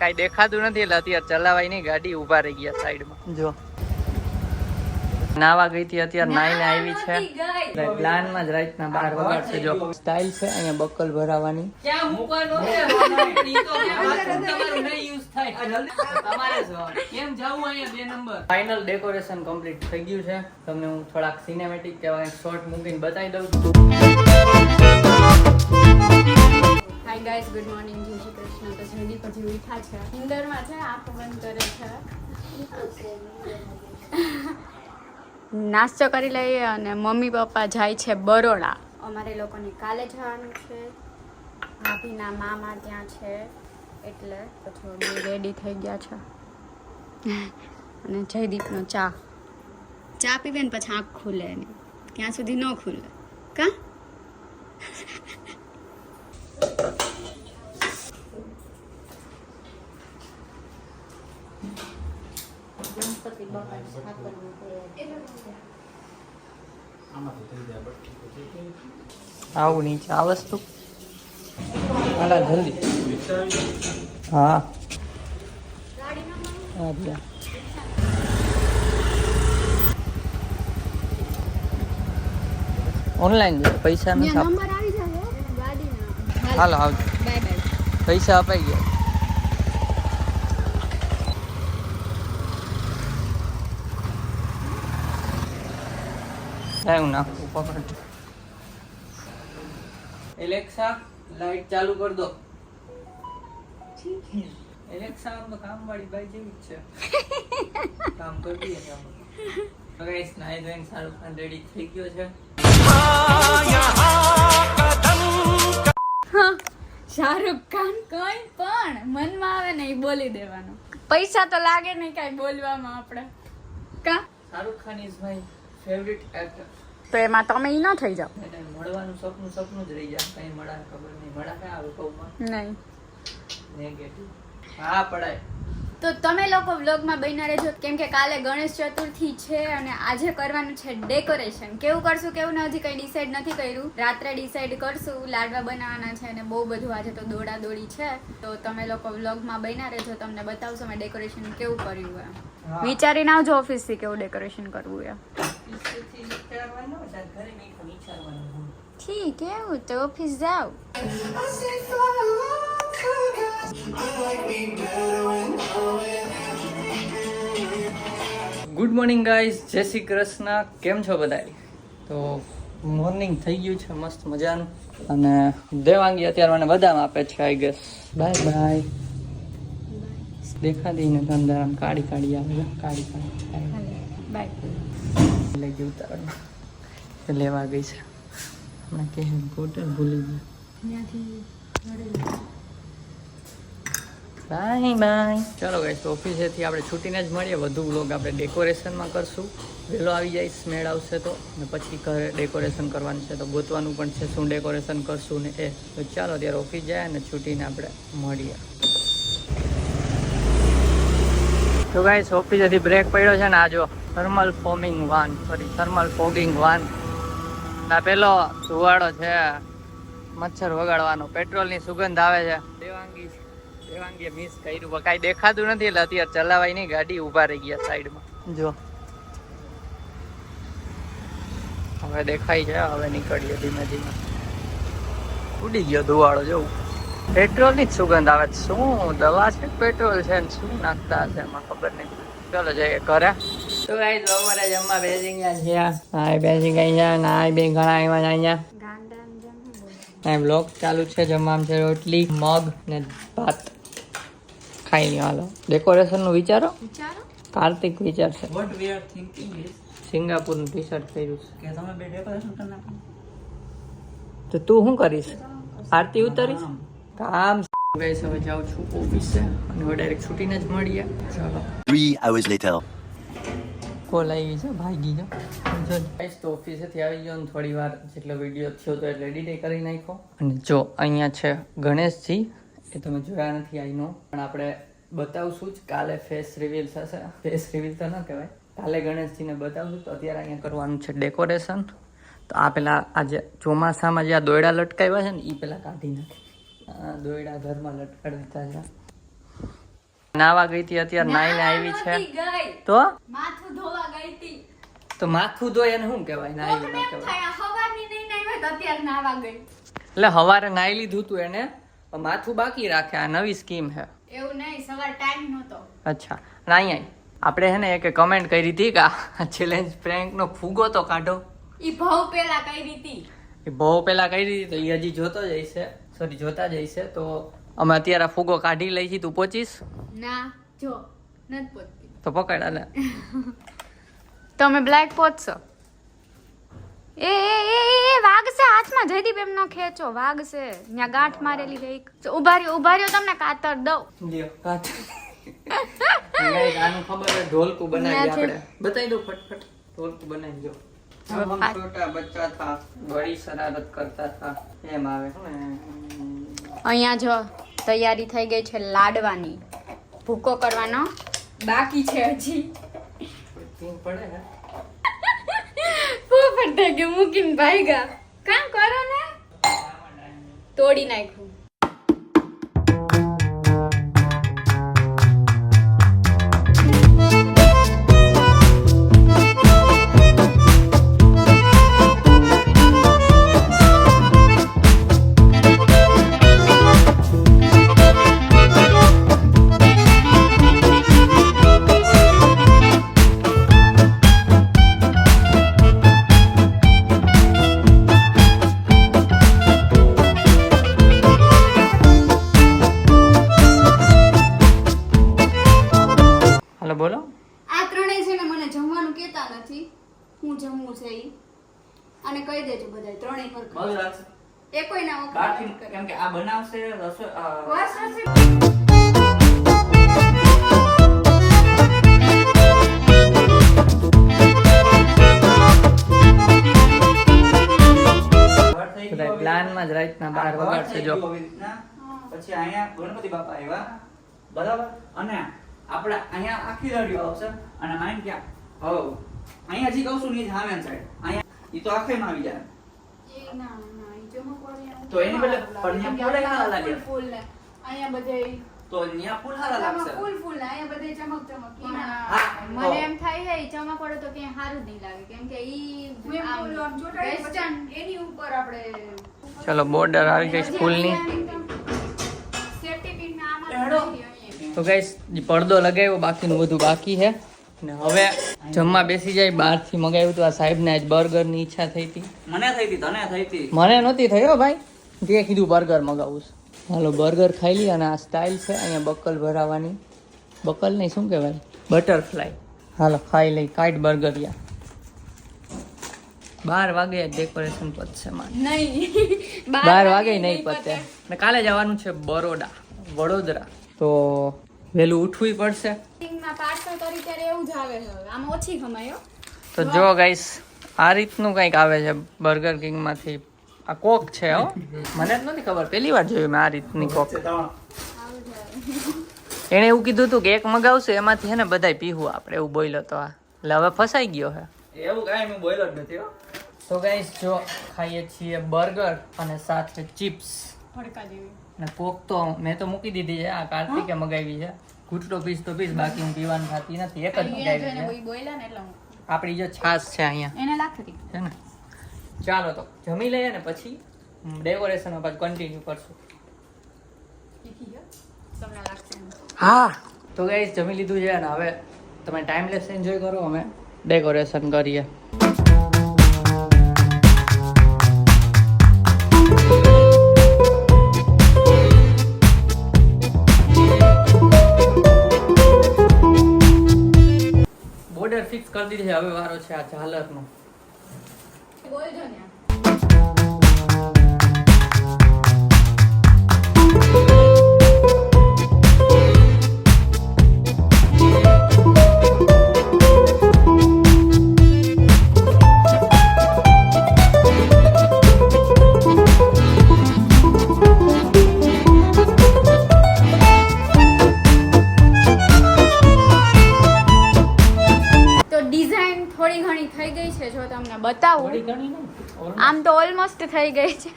કઈ દેખાતું નથી એટલે અત્યારે ચલાવાય નહીં, ગાડી ઉભા રહી ગયા સાઈડમાં. જો નાવા ગઈ હતી, અત્યારે નાઈને આવી છે. પ્લાન માં જ રાતના 12 વગાડશે. જો સ્ટાઇલ છે અહીંયા બકલ ભરાવાની. ક્યાં મૂકવાનો છે? ઈ તો તમારું નહીં યુઝ થાય. તમારે કેમ જાવું અહીંયા 2 નંબર. ફાઇનલ ડેકોરેશન કમ્પ્લીટ થઈ ગયું છે. તમને હું થોડાક સિનેમેટિક કેવા શોર્ટ મૂકીને બતાવી દઉં છું. Hi guys, good morning. જય શ્રી કૃષ્ણ. તો જલ્દી પછી ઉઠા છે, ઇન્દરમાં છે, આંખ બંધ કરે છે. નાસ્તો કરી લઈએ અને મમ્મી પપ્પા જાય છે બરોડા. અમારે લોકોને કાલે જવાનું છે, ભાભીના મામા ત્યાં છે, એટલે પછી રેડી થઈ ગયા છે. અને જયદીપનો ચા પીવે ને પછી આંખ ખુલે ને ત્યાં સુધી ન ખુલે કા. આવું નીચે આ વસ્તુ હાલા જલ્દી. હા ઓનલાઈન પૈસા નથી. હાલો આવજો. પૈસા અપાઈ ગયા. હું નાખું પકડ. એલેક્સા લાઈટ ચાલુ કર દો. એલેક્સા આમ તો કામ વાળી બાઈ જેવી જ છે, કામ કરતી છે. તો ગાઈસ નાઈ ધોઈને શાહરુખ ખાન રેડી થઈ ગયો છે. શાહરુખ ખાન કઈ પણ મનમાં આવે ને એ બોલી દેવાનું. પૈસા તો લાગે નહીં કઈ બોલવામાં આપણે કા. Shahrukh Khan is my favourite actor. તો એમાં તમે ઈ ન થઈ જાવ. મળવાનું સપનું જ રહી જાય. કઈ મળા ખબર નહીં. મળા કઈ આવે કહું નહીં. નેગેટિવ. હા પડાય. તો તમે લોકો વ્લોગમાં બન્યા રહેજો, કેમ કે કાલે ગણેશ ચતુર્થી છે અને આજે કરવાનું છે ડેકોરેશન. કેવું કરશું કેવું ને હજી કઈ ડિસાઈડ નથી કર્યું. રાત્રે ડિસાઈડ કરશું. લાડવા બનાવવાના છે અને બહુ બધું આજે તો દોડા દોડી છે. તો તમે લોકો વ્લોગમાં બન્યા રહેજો, તમને બતાવશો મેં ડેકોરેશન કેવું કર્યું એમ. વિચારીને આવજો ઓફિસ થી કેવું ડેકોરેશન કરવું એમ. ઠીક એવું તો ઓફિસ જાવ. ગુડ મોર્નિંગ ગાઈઝ, જય શ્રી કૃષ્ણ. કેમ છો બધા? તો મોર્નિંગ થઈ ગયું છે મસ્ત મજાનું. અને દેવાંગી અત્યારે મને બદામ આપે છે. આઈ ગેસ બાય બાય દેખાતી ને અંદર આમ કાળી કાળી આવે. કાળી બાય લઈ ગઈ ઉતારવા લેવા ગઈ છે હમણાં. કે બોટલ ભૂલી ગઈ. Bye bye. ચાલો ગાઈસ, ઓફિસેથી આપણે છૂટીને જ મળીએ. વધુ વ્લોગ આપણે ડેકોરેશનમાં કરશું. વહેલો આવી જાય, સ્મેલ આવશે તો. ને પછી ઘરે ડેકોરેશન કરવાનું છે તો ગોતવાનું પણ છે શું ડેકોરેશન કરશું ને એ. તો ચાલો ત્યારે ઓફિસ જાય અને છૂટીને આપણે મળીએ. તો ગાઈસ, ઓફિસેથી બ્રેક પડ્યો છે ને આ જો થર્મલ ફોગિંગ વાન. આ પેલો ધુવાડો છે મચ્છર વગાડવાનો. પેટ્રોલની સુગંધ આવે છે. દેવાંગીએ મિસ કર્યું. કઈ દેખાતું નથી એટલે અત્યારે ચલાવાય નહીં, ગાડી ઉભા રહી ગયા સાઈડમાં. જો હવે દેખાય છે. હવે નીકળીએ ધીમે ધીમે. ઉડી ગયો ધુવાડો. જોવું પેટ્રોલ ની જ સુગંધ આવે. શું દવા છે પેટ્રોલ છે ને શું નાખતા હશે એમાં ખબર નહીં. ચલો જઈએ ઘરે. તો ગાઈસ, બપોરે જમવા બેસી ગયા છે. હા બેસી ગઈ છે. ના બે ઘણા આવ્યા છે અહીંયા. બ્લોગ ચાલુ છે. જમવામાં છે રોટલી, મગ ને ભાત. ખાઈ લ્યો હાલો. ડેકોરેશન નું વિચારો. કાર્તિક વિચારશે. What we are thinking is Singapore નું ટી-શર્ટ પહેર્યું છે કે તમે બે ડેકોરેશન કરી નાખો. તો તું શું કરીશ? આરતી ઉતારીશ. કામ ગાઈસ, હવે જાઉં છું ઓફિસે અને હવે ડાયરેક્ટ છૂટીને જ મળીએ. ચાલો. 3 hours later. કોલ આવી છે ભાગી જો. ગાઈસ, તો ઓફિસેથી આવી ગયો ને થોડી વાર જેટલો વિડીયો થયો તો એટલે એડિટ કરી નાખ્યો. અને જો અહીંયા છે ગણેશજી. એ તમે જોયા નથી આઈ નો, પણ આપણે બતાવશું જ. કાલે ફેસ રિવીલ થશે. ફેસ રિવીલ તો ન કહેવાય, કાલે ગણેશજીને બતાવશું. તો અત્યારે અહીંયા કરવાનું છે ડેકોરેશન. તો આ પેલા આજે ચોમાસામાં જે આ દોયડા લટકાવ્યા છે ને એ પેલા કાઢી નાખે. દોયડા ઘરમાં લટકાડતા છે. નાવા ગઈ હતી, અત્યારે નાઈને આવી છે. તો માથું ધોવા ગઈ હતી. તો માથું ધોય એને શું કહેવાય? નાઈ કોકને ન એમ કહેવાય. થાય, સવારની નહીં નાહી તો અત્યારે નાવા ગઈ. એટલે હવારે નાઈ લીધું તું એને, પણ માથું બાકી રાખે. આ નવી સ્કીમ છે. એવું નહીં, સવાર ટાઈમ નહોતો. અચ્છા. ના અહીંયા આપણે હે ને એક કમેન્ટ કરી હતી કે આ ચેલેન્જ પ્રેન્ક નો ફૂગો તો કાઢો. ઈ ભાવ પેલા કરી હતી. એ બહુ પેલા કરી દીધી તો એ હજી જોતો જ હશે, સોરી જોતા જ હશે. તો અમે અત્યારે આ ફૂગો કાઢી લઈ છીએ. તું પહોંચીશ? ના જો નથી પહોંચતી. તો પકડ આલે. તમે બ્લેક પહોંચશો. એ વાગશે હાથમાં. જયદીપ એમ ન ખેંચો, વાગશે. ત્યાં ગાંઠ મારેલી ગઈ. ઉભા રહ્યો તમને કાતર દઉં. લ્યો કાટ. ગાઈસ આનું ખબર છે ઢોલકું બનાવી આપણે. બતાવી દો ફટફટ. ઢોલકું બનાવી દો. हम छोटा बच्चा था, बड़ी शरारत करता था. એમ આવે ને. અહીંયા જો તૈયારી થઈ ગઈ છે લાડવાની. ભૂકો કરવાનો બાકી છે હજી. તીન પડે ને. પોપટ થઈ ગયું મૂકીને ભાગ્યા. કામ કરો ને. તોડી નાખ્યું. બોલો. આ ત્રણેય છે ને મને જમવાનું કહેતા નથી. હું જમવું છે ઈ. અને કહી દેજો બધાય ત્રણેય પર. બસ રાખશે. એકોય ના બાકી કેમ કે આ બનાવશે પ્લાનમાં જ રાતના 12 વગાડશે. જો પછી અહીંયા ગણપતિ બાપા આવ્યા, બરાબર, અને આપણે અહીંયા આખી રડીઓ આવશે અને માઇન્ડ ક્યાં હવે અહીંયા જી કહું છું ને સામે સાઈડ અહીંયા ઈ તો આખેમાં આવી જાય. તો એની બદલે પણ ત્યાં ફૂલ હારા લાગે. અહીંયા બધે તો ત્યાં ફૂલ હારા લાગશે. ફૂલ ને અહીંયા બધે ચમક ચમક. હા, મને એમ થાય છે ઈ ચમક વાળો તો ક્યાંય સારું જ નહીં લાગે. કેમ કે ઈ વેસ્ટર્ન એની ઉપર આપણે ચલો બોર્ડર આવી ગઈ ફૂલની. તો ગાઈસ પડદો લગાવ્યો, બાકીનું બધું બાકી છે. ને હવે જમવા બેસી જાય. બહારથી મગાવ્યું હતું. આ સાહેબને આજ બર્ગરની ઈચ્છા થઈ હતી. મને થઈ હતી, તને થઈ હતી. મને નહોતી થઈ હો ભાઈ. તે કીધું બર્ગર મગાવું છે. હાલો બર્ગર ખાઈ લઈએ. અને આ સ્ટાઇલ છે અહીંયા બકલ ભરાવાની. બકલ નહીં, શું કહેવાય, બટરફ્લાય. હાલો ખાઈ લઈ. કાઈટ બર્ગર યા 12 વાગે ડેકોરેશન પતશે મારે. નહીં 12 વાગે નહીં પતે. ને કાલે જવાનું છે વડોદરા. તો વહેલું ઉઠવું પડશે. પાર્સલ કરી ત્યારે એવું જ આવે છે. આમાં ઓછી કમાય હો. તો જો ગાઈસ આ રીતનું કંઈક આવે છે બર્ગર કિંગમાંથી. આ કોક છે હો, મને જ નથી ખબર, પહેલી વાર જોયું મેં આ રીતની કોક. એણે એવું કીધું હતું કે એક મગાવશે એમાંથી હે ને બધાય પીવું આપણે, એવું બોલ્યો તો. આ એટલે હવે ફસાઈ ગયો હે. એવું કાંઈ મેં બોલ્યો જ નથી હો. તો ગાઈસ જો ખાઈએ છીએ બર્ગર અને સાથે ચિપ્સ ભડકા જેવી. અને કોક તો મેં તો મૂકી દીધી છે. આ કાર્તિકે મગાવી છે. ઘૂંટડો પીસ તો પીસ, બાકી હું પીવાનું થતી નથી. એક જ મગાવી છે. કોઈ બોલ્યા ને એટલે હું આપણી જો છાશ છે અહીંયા એને લાગતી છે ને. ચાલો તો જમી લઈએ ને પછી ડેકોરેશનમાં પાછું કન્ટિન્યુ કરશું. તમને લાગશે. હા તો ગાઈસ જમી લીધું છે ને હવે તમે ટાઈમલેસ એન્જોય કરો, અમે ડેકોરેશન કરીએ. બોર્ડર ફિક્સ કરી દીધી છે. હવે વારો છે આ ઝાલરનો. બોલજો ને. થોડી ઘણી થઈ ગઈ છે. જો તમને બતાવું, થોડી ઘણી નહીં, આમ તો ઓલમોસ્ટ થઈ ગઈ છે.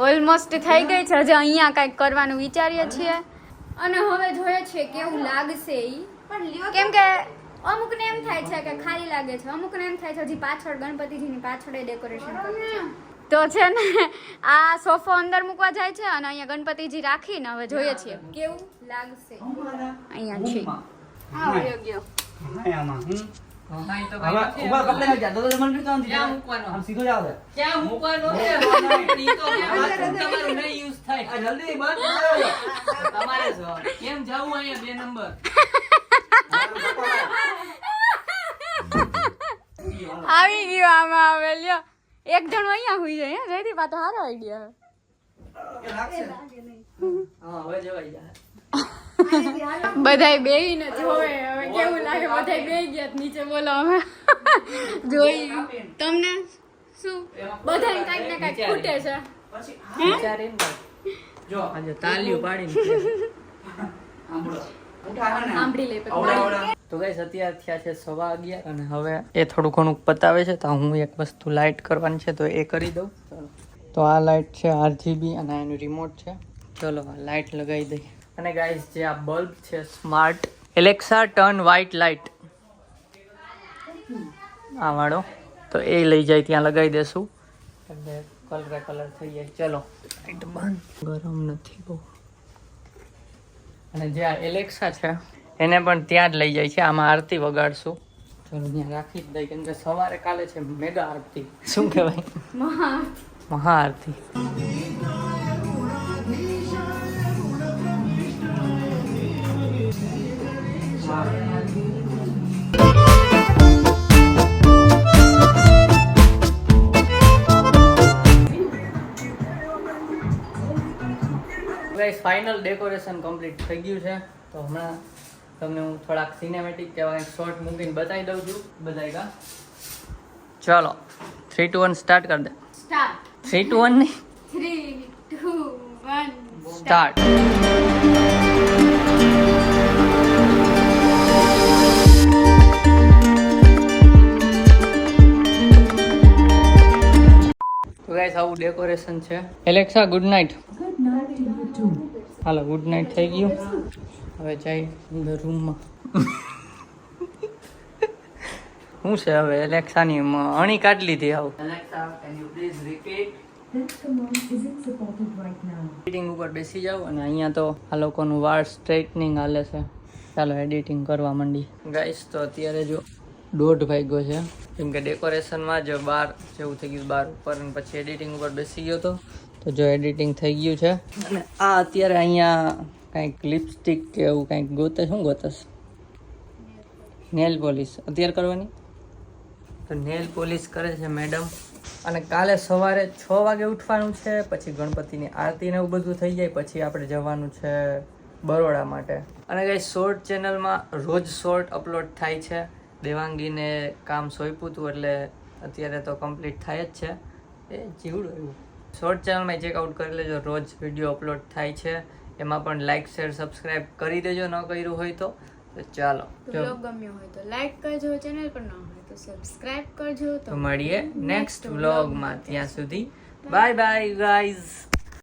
ઓલમોસ્ટ થઈ ગઈ છે. હજી અહીંયા કંઈક કરવાનું વિચારીએ છીએ. અને હવે જોઈએ છે કેવું લાગશે ઈ કેમ કે અમુકને એમ થાય છે કે ખાલી લાગે છે, અમુકને એમ થાય છે હજી પાછળ ગણપતિજીની પાછળ ડેકોરેશન કરવું છે. તો છે ને આ સોફો અંદર મૂકવા જાય છે અને અહીંયા ગણપતિજી રાખીને હવે જોઈએ છીએ કેવું લાગશે. અહીંયા છે હા યોગ્ય આયામાં હા, ઈ તો હવે ભાઈ ઉભા પકડી નાખ તો મને કીધું ક્યાં મૂકવાનો? આમ સીધો જાવ છે ક્યાં મૂકવાનો છે? ઈ તો તમારું નહીં યુઝ થાય. આ જલ્દી બંધ કરો. તમારે જ હોય. કેમ જાવું અહીંયા 2 નંબર? આવી ગયો આમાં હવે લ્યો એક જણો અહીંયા હુઈ જાય હે જયથી પાછો સારો આઈડિયા. એ લાગશે હા, હવે જવાઈ જાય. બધાય બેહીને જોવે હવે કેવું લાગે. બધાય બેહી ગયા નીચે. બોલો અમે જોઈ તમને શું બધાય કાંઈક ને કાંઈક ખૂટે છે. પછી વિચાર એમ કર. જો આજે તાલીઓ પાડીને આંબળો ઉઠા હે ને સાંભળી લે પછી. આવડા તો ગાઈસ અત્યારે થયા છે 11:15 અને હવે એ થોડું ઘણું પતાવે છે તો હું એક વસ્તુ લાઇટ કરવાની છે તો એ કરી દઉં. તો આ લાઇટ છે RGB અને એનું રિમોટ છે. ચલો આ લાઇટ લગાવી દઈએ. અને ગાઈસ જે આ બલ્બ છે smart Alexa turn white light આ વાળો તો એ લઈ જાય ત્યાં લગાવી દેશું એટલે કલર થઈ જાય. ચલો લાઇટ બંધ. ગરમ નથી બહુ. અને જે આ એલેક્સા છે એને પણ ત્યાં જ લઈ જાય છે. આમાં આરતી વગાડશું. ચલો ત્યાં રાખી જ દઈ કેમ કે સવારે કાલે છે મેગા આરતી. શું કહેવાય? મહાઆરતી. ગાઈસ ફાઇનલ ડેકોરેશન કમ્પ્લીટ થઈ ગયું છે તો હમણાં તમને હું થોડાક સિનેમેટિક કહેવાય શોર્ટ મૂકીને બતાવી દઉં છું બધાય કા. ચલો 3 2 1 સ્ટાર્ટ કરી દે. સ્ટાર્ટ 3 2 1 નહીં 3 2 1 સ્ટાર્ટ. તો ગાઈસ આવું ડેકોરેશન છે. Alexa good night. Hello good night થઈ ગયું. હવે જઈ અંદર રૂમમાં. શું છે હવે એલેક્સાની અણી કાઢી લીધી આવું. Alexa can you please repeat. Editing ઉપર બેસી જાવ અને અહીંયા તો આ લોકોનું વાળ સ્ટ્રેટનિંગ હાલે છે. ચાલો એડિટિંગ કરવા માંડી. ગાઈસ તો અત્યારે જો 1:30 વાગ્યો છે કેમ કે ડેકોરેશનમાં જ 12 જેવું થઈ ગયું 12 ઉપર અને પછી એડિટિંગ ઉપર બેસી ગયો તો જો એડિટિંગ થઈ ગયું છે. અને આ અત્યારે અહીંયા કંઈક લિપસ્ટિક કે એવું કંઈક ગોતે. શું ગોતસ? નેલ પોલિશ અત્યારે કરવાની. તો નેલ પોલિશ કરે છે મેડમ. અને કાલે સવારે 6 વાગે ઉઠવાનું છે. પછી ગણપતિની આરતી ને એવું બધું થઈ જાય પછી આપણે જવાનું છે બરોડા માટે. અને ગાઈસ શોર્ટ ચેનલમાં રોજ શોર્ટ અપલોડ થાય છે. દેવાંગીને કામ સોંપ્યું હતું એટલે અત્યારે તો કમ્પ્લીટ થાય જ છે. એ જીવડું એવું શોર્ટ ચેનલમાં ચેકઆઉટ કરી લેજો. રોજ વિડીયો અપલોડ થાય છે. એમાં પણ લાઇક શેર સબસ્ક્રાઇબ કરી દેજો ન કર્યું હોય તો. ચાલો વ્લોગ ગમ્યો હોય તો લાઈક કરજો, ચેનલ પર ન હોય તો સબસ્ક્રાઇબ કરજો. તો મળીએ નેક્સ્ટ વ્લોગમાં. ત્યાં સુધી બાય બાય ગાઈઝ.